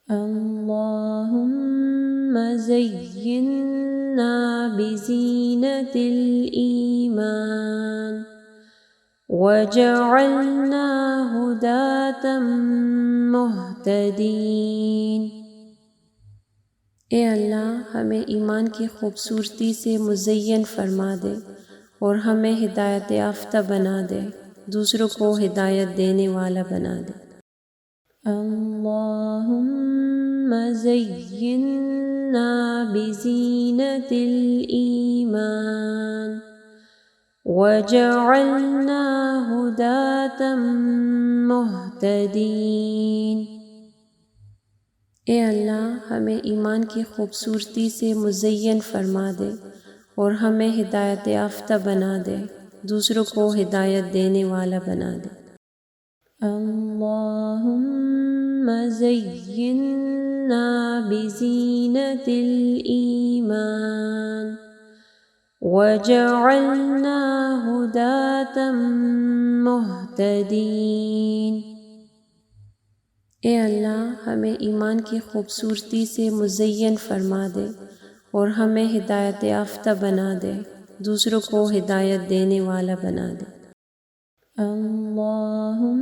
اللهم زينا بزينة الإيمان وجعلنا هداة مہتدین۔ اے اللہ ہمیں ایمان کی خوبصورتی سے مزین فرما دے اور ہمیں ہدایت یافتہ بنا دے، دوسروں کو ہدایت دینے والا بنا دے۔ اللہم زینا بزینة الإیمان وجعلنا ہداة مہتدین۔ اے اللہ ہمیں ایمان کی خوبصورتی سے مزین فرما دے اور ہمیں ہدایت یافتہ بنا دے، دوسروں کو ہدایت دینے والا بنا دے۔ اللہم زینا بزینة الإیمان وجعلنا ہداة مہتدین۔ اے اللہ ہمیں ایمان کی خوبصورتی سے مزین فرما دے اور ہمیں ہدایت یافتہ بنا دے، دوسروں کو ہدایت دینے والا بنا دے۔ اللہم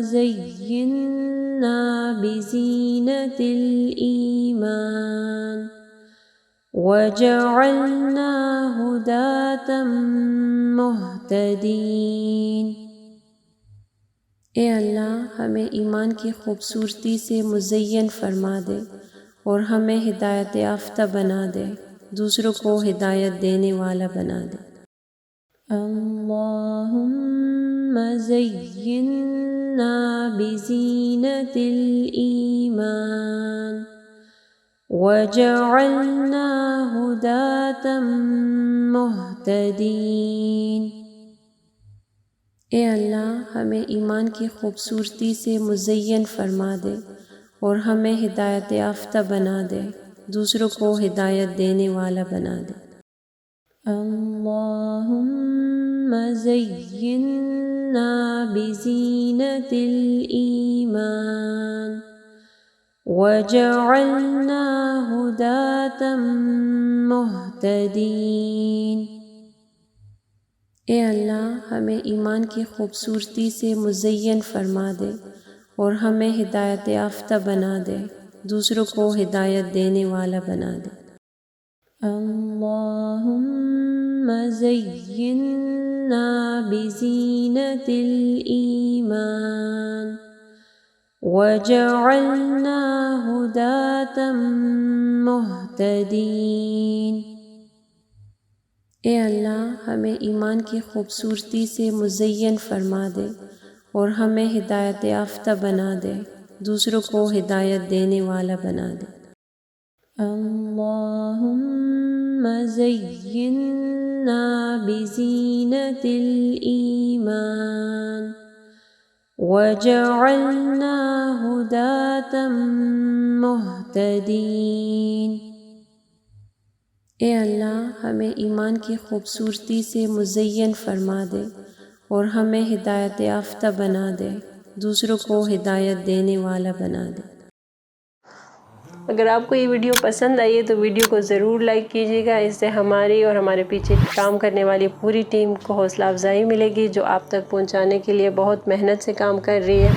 زینا بزینة الإیمان وجعلنا ہداة مہتدین۔ اے اللہ ہمیں ایمان کی خوبصورتی سے مزین فرما دے اور ہمیں ہدایت یافتہ بنا دے، دوسروں کو ہدایت دینے والا بنا دے۔ اللہم زینا بزینة الإیمان وجعلنا ہداة مہتدین۔ اے اللہ ہمیں ایمان کی خوبصورتی سے مزین فرما دے اور ہمیں ہدایت یافتہ بنا دے، دوسروں کو ہدایت دینے والا بنا دے۔ اللہم زینا بزینة الإیمان وجعلنا ہداة مہتدین۔ اے اللہ ہمیں ایمان کی خوبصورتی سے مزین فرما دے اور ہمیں ہدایت یافتہ بنا دے، دوسروں کو ہدایت دینے والا بنا دے۔ اللہم زینا بزینة الإیمان وجعلنا ہداة مہتدین۔ اے اللہ ہمیں ایمان کی خوبصورتی سے مزین فرما دے اور ہمیں ہدایت یافتہ بنا دے، دوسروں کو ہدایت دینے والا بنا دے۔ اللہم زینا بزینة الإیمان وجعلنا ہداة مہتدین۔ اے اللہ ہمیں ایمان کی خوبصورتی سے مزین فرما دے اور ہمیں ہدایت یافتہ بنا دے، دوسروں کو ہدایت دینے والا بنا دے۔ اگر آپ کو یہ ویڈیو پسند آئی ہے تو ویڈیو کو ضرور لائک کیجیے گا، اس سے ہماری اور ہمارے پیچھے کام کرنے والی پوری ٹیم کو حوصلہ افزائی ملے گی، جو آپ تک پہنچانے کے لیے بہت محنت سے کام کر رہی ہے۔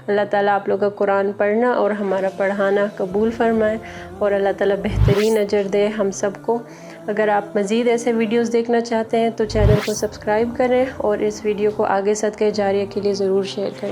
اللہ تعالیٰ آپ لوگوں کا قرآن پڑھنا اور ہمارا پڑھانا قبول فرمائے اور اللہ تعالیٰ بہترین اجر دے ہم سب کو۔ اگر آپ مزید ایسے ویڈیوز دیکھنا چاہتے ہیں تو چینل کو سبسکرائب کریں اور اس ویڈیو کو آگے صدقہ جاریہ کے لیے ضرور شیئر کریں۔